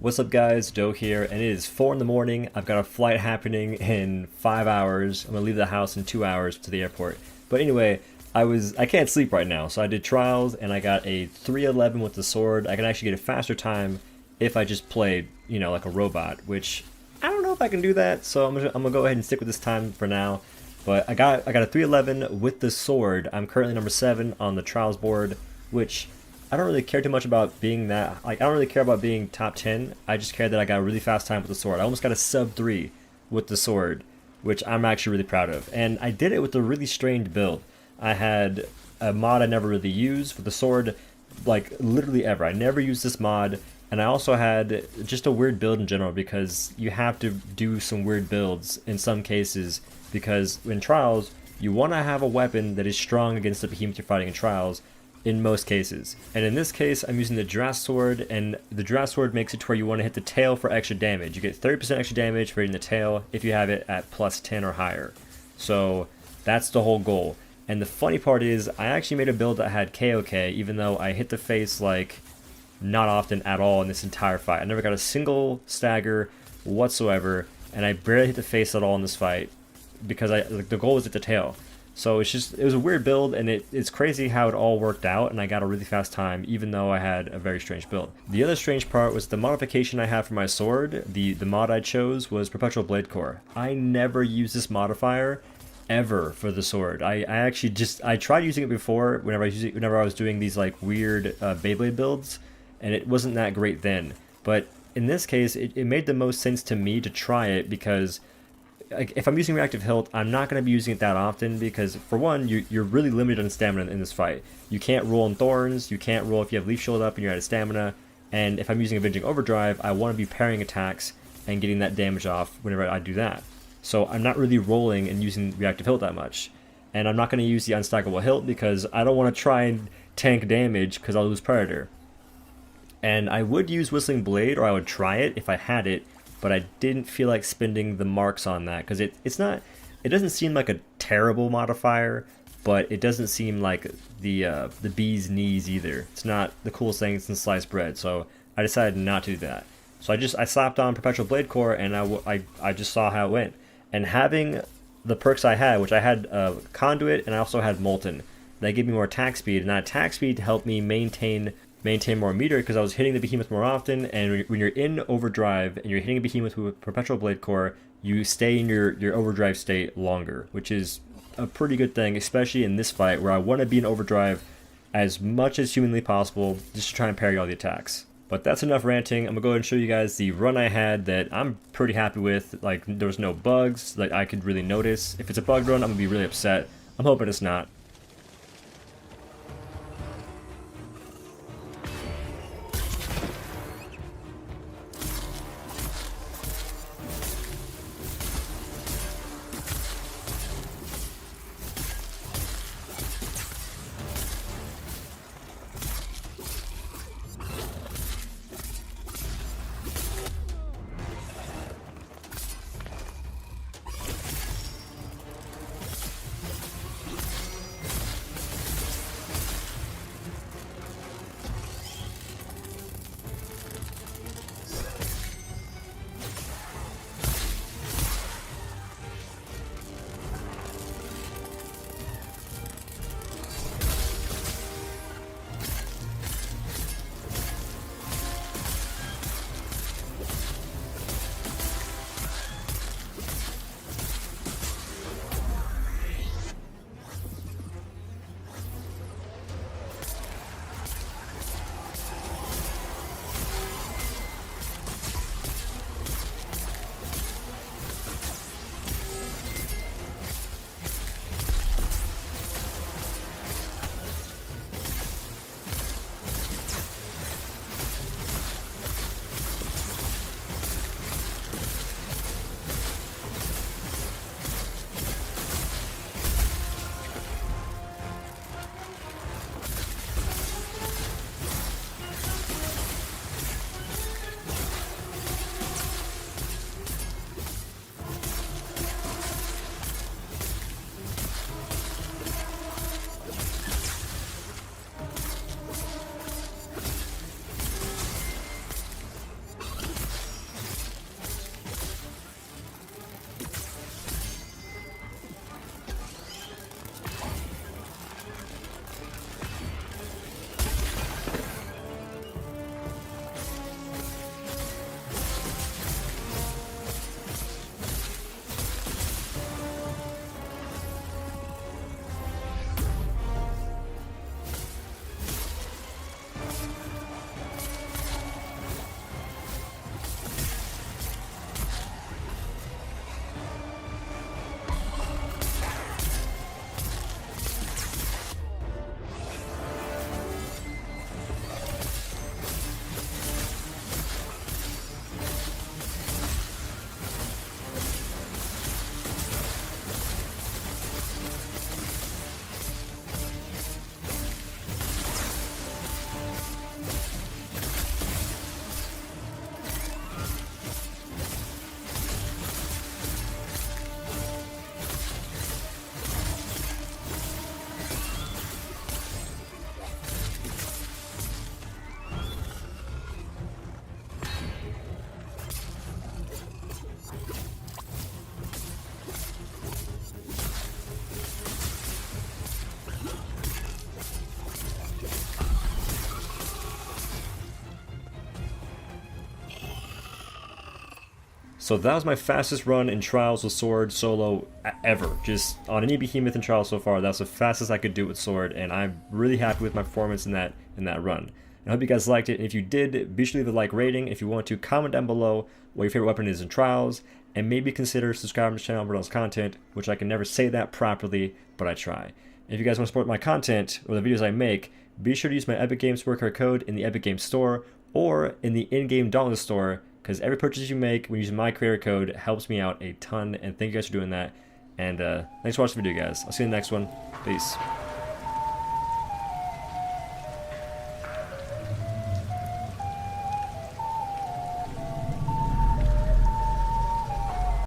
What's up guys, Joe here, and it is 4 in the morning. I've got a flight happening in 5 hours. I'm gonna leave the house in 2 hours to the airport. But anyway, I can't sleep right now, so I did trials and I got a 311 with the sword. I can actually get a faster time if I just played, you know, like a robot, which I don't know if I can do that, so I'm gonna go ahead and stick with this time for now. But I got a 311 with the sword. I'm currently number 7 on the trials board, which I don't really care too much about being that, like, I don't really care about being top 10. I just care that I got a really fast time with the sword. I almost got a sub 3 with the sword, which I'm actually really proud of. And I did it with a really strange build. I had a mod I never really used with the sword, like literally ever. I never used this mod. And I also had just a weird build in general, because you have to do some weird builds in some cases, because in trials, you want to have a weapon that is strong against the behemoth you're fighting in trials, in most cases. And in this case, I'm using the Draft Sword, and the Draft Sword makes it to where you want to hit the tail for extra damage. You get 30% extra damage for hitting the tail if you have it at plus 10 or higher. So that's the whole goal. And the funny part is, I actually made a build that had KOK, even though I hit the face like not often at all in this entire fight. I never got a single stagger whatsoever, and I barely hit the face at all in this fight, because the goal was at the tail. So it was a weird build, and it's crazy how it all worked out, and I got a really fast time, even though I had a very strange build. The other strange part was the modification I had for my sword. The mod I chose was Perpetual Blade Core. I never used this modifier ever for the sword. I tried using it before whenever I was doing these like weird Beyblade builds, and it wasn't that great then. But in this case, it made the most sense to me to try it, because like, if I'm using reactive hilt, I'm not going to be using it that often, because for one, you're really limited on stamina in this fight. You can't roll in thorns, you can't roll if you have leaf shield up and you're out of stamina, and if I'm using Avenging Overdrive, I want to be parrying attacks and getting that damage off whenever I do that. So I'm not really rolling and using reactive hilt that much. And I'm not going to use the unstackable hilt, because I don't want to try and tank damage, because I'll lose Predator. And I would use Whistling Blade, or I would try it if I had it, but I didn't feel like spending the marks on that, because it doesn't seem like a terrible modifier, but it doesn't seem like the bee's knees either. It's not the coolest thing since sliced bread, so I decided not to do that. So I slapped on Perpetual Blade Core, and I just saw how it went. And having the perks I had, which I had Conduit, and I also had Molten, that gave me more attack speed, and that attack speed helped me maintain more meter, because I was hitting the behemoth more often. And when you're in overdrive and you're hitting a behemoth with Perpetual Blade Core, you stay in your overdrive state longer, which is a pretty good thing, especially in this fight where I want to be in overdrive as much as humanly possible, just to try and parry all the attacks. But that's enough ranting. I'm gonna go ahead and show you guys the run I had that I'm pretty happy with. Like, there was no bugs that I could really notice. If it's a bug run, I'm gonna be really upset. I'm hoping it's not. So that was my fastest run in Trials with Sword solo ever. Just on any behemoth in Trials so far, that's the fastest I could do with Sword, and I'm really happy with my performance in that run. I hope you guys liked it, and if you did, be sure to leave a like rating. If you want to, comment down below what your favorite weapon is in Trials, and maybe consider subscribing to the channel for else content, which I can never say that properly, but I try. If you guys want to support my content or the videos I make, be sure to use my Epic Games Squarecard code in the Epic Games Store or in the in-game Dauntless Store, because every purchase you make when using my creator code helps me out a ton, and thank you guys for doing that. And thanks for watching the video, guys. I'll see you in the next one. Peace.